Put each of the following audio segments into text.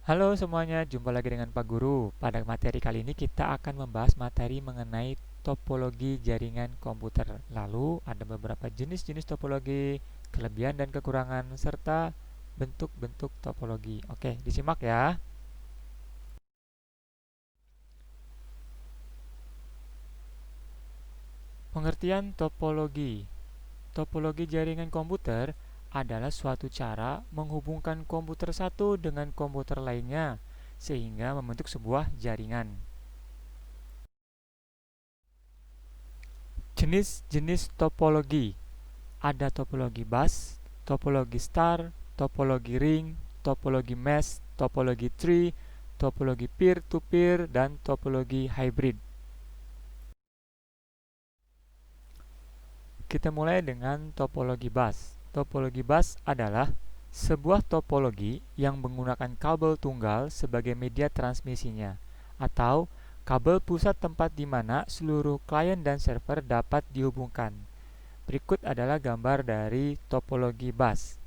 Halo semuanya, jumpa lagi dengan Pak Guru. Pada materi kali ini kita akan membahas materi mengenai topologi jaringan komputer. Lalu ada beberapa jenis-jenis topologi, kelebihan dan kekurangan, serta bentuk-bentuk topologi. Oke, disimak ya. Pengertian topologi. Topologi jaringan komputer adalah suatu cara menghubungkan komputer satu dengan komputer lainnya sehingga membentuk sebuah jaringan. Jenis-jenis topologi. Ada topologi bus, topologi star, topologi ring, topologi mesh, topologi tree, topologi peer-to-peer, dan topologi hybrid. Kita mulai dengan topologi bus. Topologi bus adalah sebuah topologi yang menggunakan kabel tunggal sebagai media transmisinya, atau kabel pusat tempat di mana seluruh klien dan server dapat dihubungkan. Berikut adalah gambar dari topologi bus.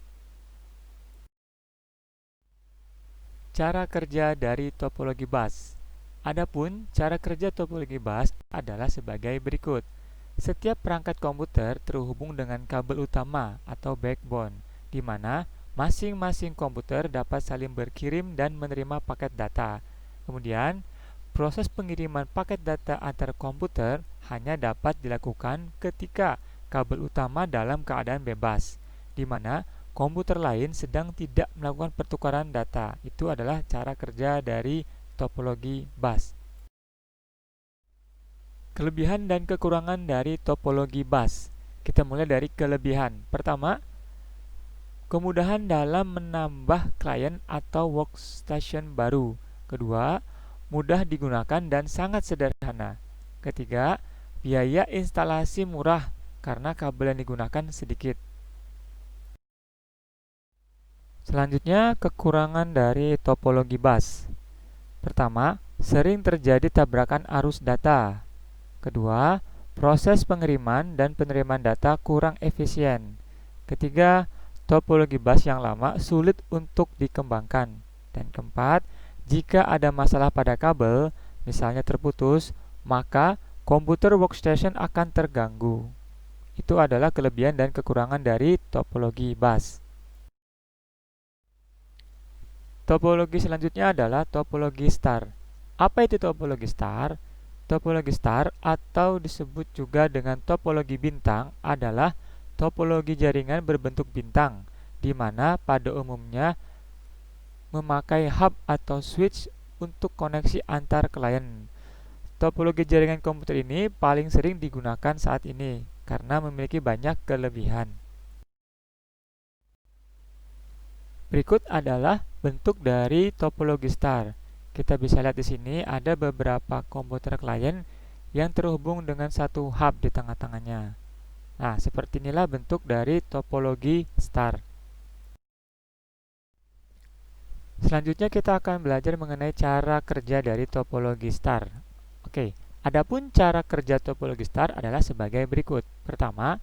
Cara kerja dari topologi bus. Adapun cara kerja topologi bus adalah sebagai berikut. Setiap perangkat komputer terhubung dengan kabel utama atau backbone, di mana masing-masing komputer dapat saling berkirim dan menerima paket data. Kemudian, proses pengiriman paket data antar komputer hanya dapat dilakukan ketika kabel utama dalam keadaan bebas, di mana komputer lain sedang tidak melakukan pertukaran data. Itu adalah cara kerja dari topologi bus. Kelebihan dan kekurangan dari topologi bus. Kita mulai dari kelebihan. Pertama, kemudahan dalam menambah klien atau workstation baru. Kedua, mudah digunakan dan sangat sederhana. Ketiga, biaya instalasi murah karena kabel yang digunakan sedikit. Selanjutnya, kekurangan dari topologi bus. Pertama, sering terjadi tabrakan arus data. Kedua, proses pengiriman dan penerimaan data kurang efisien. Ketiga, topologi bus yang lama sulit untuk dikembangkan. Dan keempat, jika ada masalah pada kabel, misalnya terputus, maka komputer workstation akan terganggu. Itu adalah kelebihan dan kekurangan dari topologi bus. Topologi selanjutnya adalah topologi star. Apa itu topologi star? Topologi star atau disebut juga dengan topologi bintang adalah topologi jaringan berbentuk bintang, di mana pada umumnya memakai hub atau switch untuk koneksi antar klien. Topologi jaringan komputer ini paling sering digunakan saat ini karena memiliki banyak kelebihan. Berikut adalah bentuk dari topologi star. Kita bisa lihat di sini ada beberapa komputer klien yang terhubung dengan satu hub di tengah-tengahnya. Nah, seperti inilah bentuk dari topologi star. Selanjutnya kita akan belajar mengenai cara kerja dari topologi star. Oke, adapun cara kerja topologi star adalah sebagai berikut. Pertama,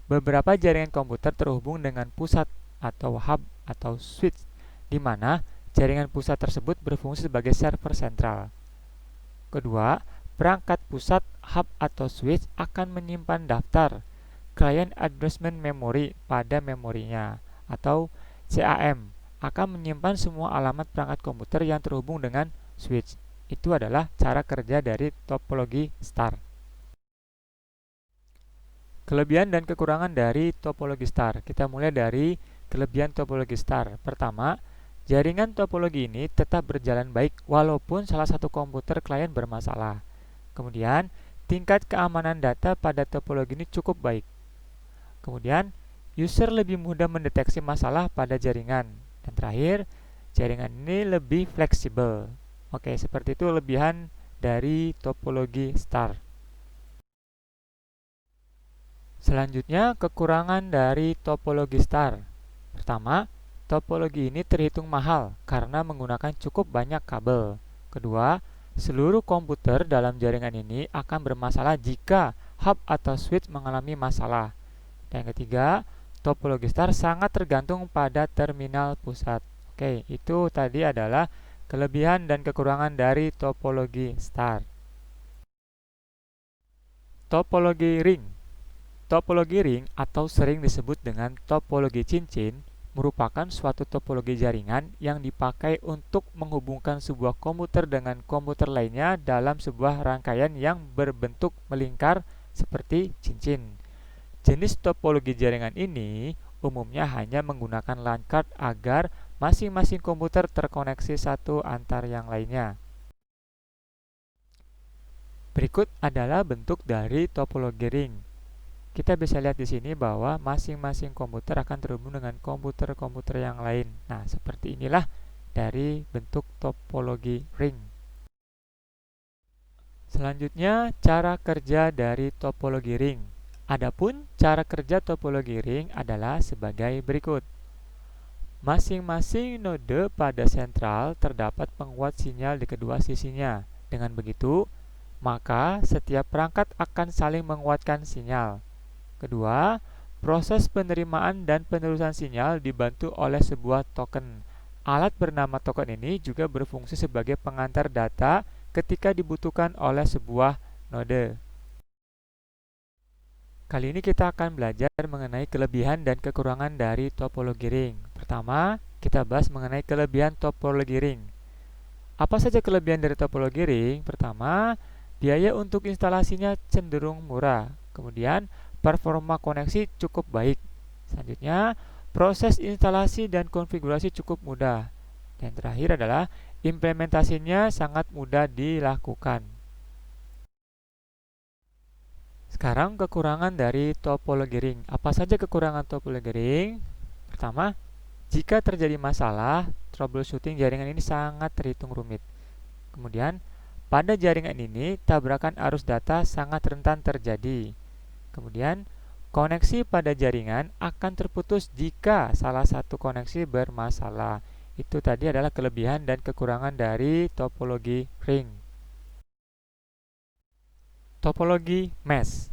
beberapa jaringan komputer terhubung dengan pusat atau hub atau switch, di mana jaringan pusat tersebut berfungsi sebagai server sentral. Kedua, perangkat pusat, hub atau switch akan menyimpan daftar client addressment memory pada memorinya, atau CAM akan menyimpan semua alamat perangkat komputer yang terhubung dengan switch. Itu adalah cara kerja dari topologi star. Kelebihan dan kekurangan dari topologi star. Kita mulai dari kelebihan topologi star. Pertama, jaringan topologi ini tetap berjalan baik walaupun salah satu komputer klien bermasalah. Kemudian, tingkat keamanan data pada topologi ini cukup baik. Kemudian, user lebih mudah mendeteksi masalah pada jaringan. Dan terakhir, jaringan ini lebih fleksibel. Oke, seperti itu kelebihan dari topologi star. Selanjutnya, kekurangan dari topologi star. Pertama, topologi ini terhitung mahal karena menggunakan cukup banyak kabel. Kedua, seluruh komputer dalam jaringan ini akan bermasalah jika hub atau switch mengalami masalah. Dan ketiga, topologi star sangat tergantung pada terminal pusat. Oke, itu tadi adalah kelebihan dan kekurangan dari topologi star. Topologi ring. Topologi ring atau sering disebut dengan topologi cincin merupakan suatu topologi jaringan yang dipakai untuk menghubungkan sebuah komputer dengan komputer lainnya dalam sebuah rangkaian yang berbentuk melingkar seperti cincin. Jenis topologi jaringan ini umumnya hanya menggunakan LAN card agar masing-masing komputer terkoneksi satu antar yang lainnya. Berikut adalah bentuk dari topologi ring. Kita bisa lihat di sini bahwa masing-masing komputer akan terhubung dengan komputer-komputer yang lain. Nah, seperti inilah dari bentuk topologi ring. Selanjutnya, cara kerja dari topologi ring. Adapun cara kerja topologi ring adalah sebagai berikut. Masing-masing node pada sentral terdapat penguat sinyal di kedua sisinya. Dengan begitu, maka setiap perangkat akan saling menguatkan sinyal. Kedua, proses penerimaan dan penerusan sinyal dibantu oleh sebuah token. Alat bernama token ini juga berfungsi sebagai pengantar data ketika dibutuhkan oleh sebuah node. Kali ini kita akan belajar mengenai kelebihan dan kekurangan dari topologi ring. Pertama, kita bahas mengenai kelebihan topologi ring. Apa saja kelebihan dari topologi ring? Pertama, biaya untuk instalasinya cenderung murah. Kemudian, performa koneksi cukup baik. Selanjutnya, proses instalasi dan konfigurasi cukup mudah. Dan terakhir adalah implementasinya sangat mudah dilakukan. Sekarang kekurangan dari topologi ring. Apa saja kekurangan topologi ring? Pertama, jika terjadi masalah, troubleshooting jaringan ini sangat terhitung rumit. Kemudian, pada jaringan ini, tabrakan arus data sangat rentan terjadi. Kemudian, koneksi pada jaringan akan terputus jika salah satu koneksi bermasalah. Itu tadi adalah kelebihan dan kekurangan dari topologi ring. Topologi mesh.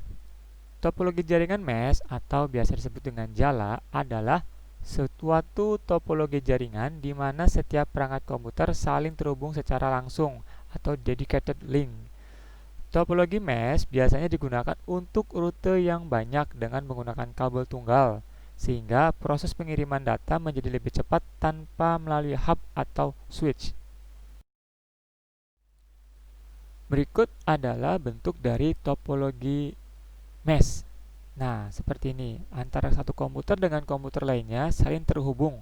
Topologi jaringan mesh atau biasa disebut dengan jala adalah suatu topologi jaringan di mana setiap perangkat komputer saling terhubung secara langsung atau dedicated link. Topologi mesh biasanya digunakan untuk rute yang banyak dengan menggunakan kabel tunggal, sehingga proses pengiriman data menjadi lebih cepat tanpa melalui hub atau switch. Berikut adalah bentuk dari topologi mesh. Nah, seperti ini. Antara satu komputer dengan komputer lainnya saling terhubung.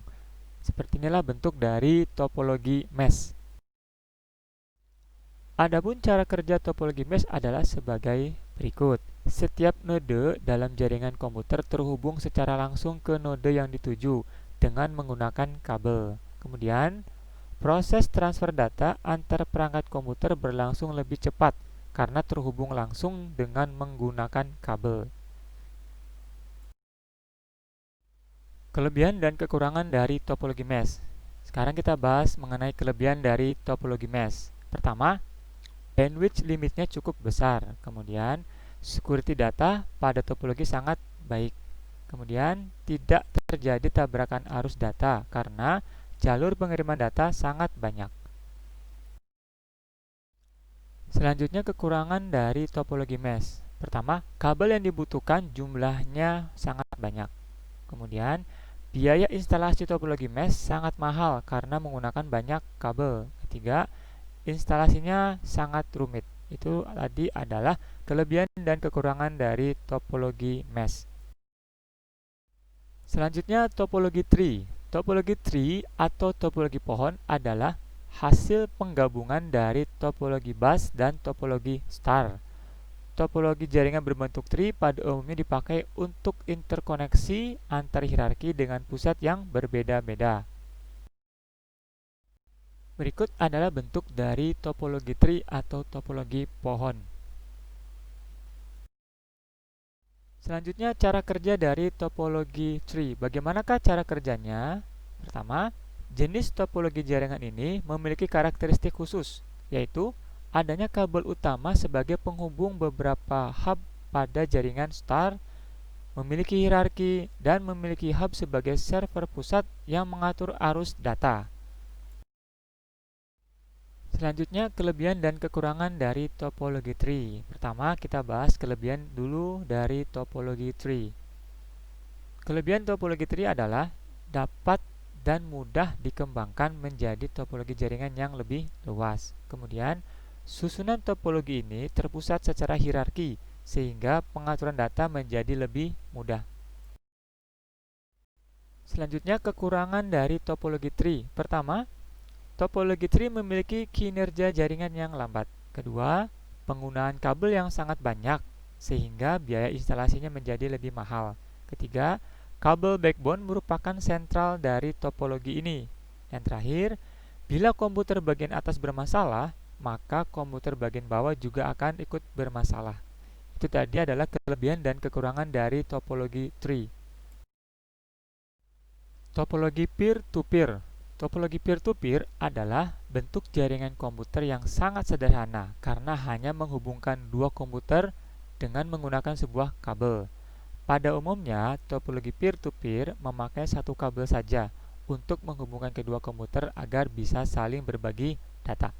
Seperti inilah bentuk dari topologi mesh. Adapun cara kerja topologi mesh adalah sebagai berikut. Setiap node dalam jaringan komputer terhubung secara langsung ke node yang dituju dengan menggunakan kabel. Kemudian, proses transfer data antar perangkat komputer berlangsung lebih cepat karena terhubung langsung dengan menggunakan kabel. Kelebihan dan kekurangan dari topologi mesh. Sekarang kita bahas mengenai kelebihan dari topologi mesh. Pertama, bandwidth limitnya cukup besar. Kemudian, security data pada topologi sangat baik. Kemudian, tidak terjadi tabrakan arus data karena jalur pengiriman data sangat banyak. Selanjutnya, kekurangan dari topologi mesh. Pertama, kabel yang dibutuhkan jumlahnya sangat banyak. Kemudian, biaya instalasi topologi mesh sangat mahal karena menggunakan banyak kabel. Ketiga, instalasinya sangat rumit. Itu tadi adalah kelebihan dan kekurangan dari topologi mesh. Selanjutnya, topologi tree. Topologi tree atau topologi pohon adalah hasil penggabungan dari topologi bus dan topologi star. Topologi jaringan berbentuk tree pada umumnya dipakai untuk interkoneksi antar hierarki dengan pusat yang berbeda-beda. Berikut adalah bentuk dari topologi tree atau topologi pohon. Selanjutnya, cara kerja dari topologi tree. Bagaimanakah cara kerjanya? Pertama, jenis topologi jaringan ini memiliki karakteristik khusus, yaitu adanya kabel utama sebagai penghubung beberapa hub pada jaringan star, memiliki hierarki, dan memiliki hub sebagai server pusat yang mengatur arus data. Selanjutnya, kelebihan dan kekurangan dari topologi tree. Pertama, kita bahas kelebihan dulu dari topologi tree. Kelebihan topologi tree adalah dapat dan mudah dikembangkan menjadi topologi jaringan yang lebih luas. Kemudian, susunan topologi ini terpusat secara hierarki, sehingga pengaturan data menjadi lebih mudah. Selanjutnya, kekurangan dari topologi tree. Pertama, topologi tree memiliki kinerja jaringan yang lambat. Kedua, penggunaan kabel yang sangat banyak, sehingga biaya instalasinya menjadi lebih mahal. Ketiga, kabel backbone merupakan sentral dari topologi ini. Dan terakhir, bila komputer bagian atas bermasalah, maka komputer bagian bawah juga akan ikut bermasalah. Itu tadi adalah kelebihan dan kekurangan dari topologi tree. Topologi peer-to-peer. Topologi peer-to-peer adalah bentuk jaringan komputer yang sangat sederhana karena hanya menghubungkan dua komputer dengan menggunakan sebuah kabel. Pada umumnya, topologi peer-to-peer memakai satu kabel saja untuk menghubungkan kedua komputer agar bisa saling berbagi data.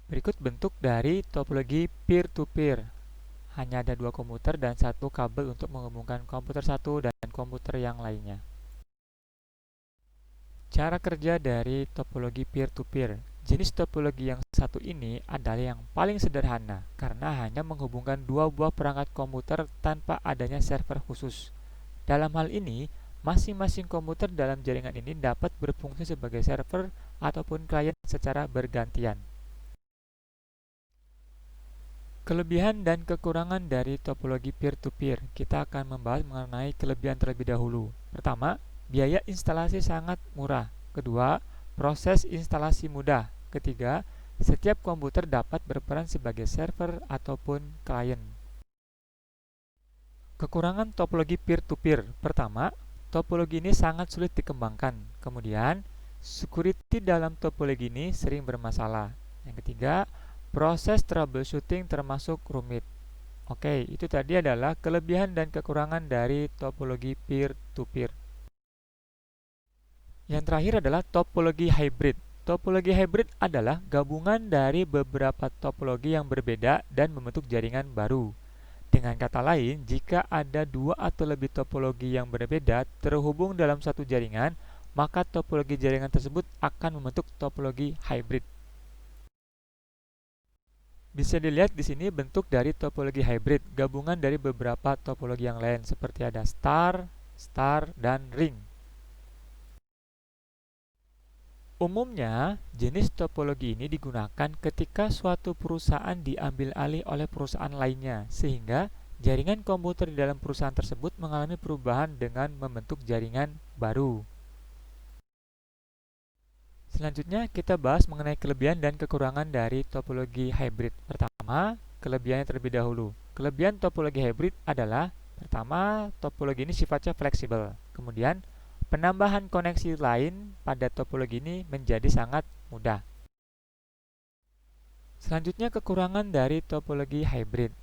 Berikut bentuk dari topologi peer-to-peer. Hanya ada dua komputer dan satu kabel untuk menghubungkan komputer satu dan komputer yang lainnya. Cara kerja dari topologi peer-to-peer. Jenis topologi yang satu ini adalah yang paling sederhana karena hanya menghubungkan dua buah perangkat komputer tanpa adanya server khusus. Dalam hal ini, masing-masing komputer dalam jaringan ini dapat berfungsi sebagai server ataupun klien secara bergantian. Kelebihan dan kekurangan dari topologi peer-to-peer. Kita akan membahas mengenai kelebihan terlebih dahulu. Pertama, biaya instalasi sangat murah. Kedua, proses instalasi mudah. Ketiga, setiap komputer dapat berperan sebagai server ataupun klien. Kekurangan topologi peer-to-peer. Pertama, topologi ini sangat sulit dikembangkan. Kemudian, security dalam topologi ini sering bermasalah. Yang ketiga, proses troubleshooting termasuk rumit. Oke, itu tadi adalah kelebihan dan kekurangan dari topologi peer-to-peer. Yang terakhir adalah topologi hybrid. Topologi hybrid adalah gabungan dari beberapa topologi yang berbeda dan membentuk jaringan baru. Dengan kata lain, jika ada dua atau lebih topologi yang berbeda terhubung dalam satu jaringan, maka topologi jaringan tersebut akan membentuk topologi hybrid. Bisa dilihat di sini bentuk dari topologi hybrid, gabungan dari beberapa topologi yang lain seperti ada star, star, dan ring. Umumnya, jenis topologi ini digunakan ketika suatu perusahaan diambil alih oleh perusahaan lainnya, sehingga jaringan komputer di dalam perusahaan tersebut mengalami perubahan dengan membentuk jaringan baru. Selanjutnya, kita bahas mengenai kelebihan dan kekurangan dari topologi hybrid. Pertama, kelebihannya terlebih dahulu. Kelebihan topologi hybrid adalah, pertama, topologi ini sifatnya fleksibel. Kemudian, penambahan koneksi lain pada topologi ini menjadi sangat mudah. Selanjutnya, kekurangan dari topologi hybrid.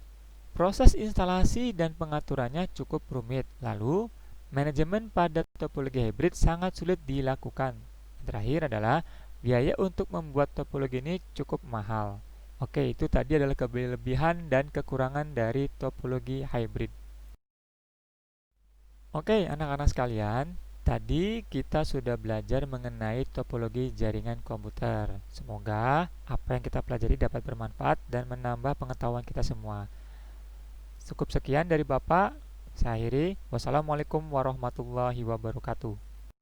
Proses instalasi dan pengaturannya cukup rumit. Lalu, manajemen pada topologi hybrid sangat sulit dilakukan. Terakhir adalah biaya untuk membuat topologi ini cukup mahal. Oke, itu tadi adalah kelebihan dan kekurangan dari topologi hybrid. Oke, anak-anak sekalian, tadi kita sudah belajar mengenai topologi jaringan komputer. Semoga apa yang kita pelajari dapat bermanfaat dan menambah pengetahuan kita semua. Cukup sekian dari Bapak. Saya akhiri. Wassalamualaikum warahmatullahi wabarakatuh.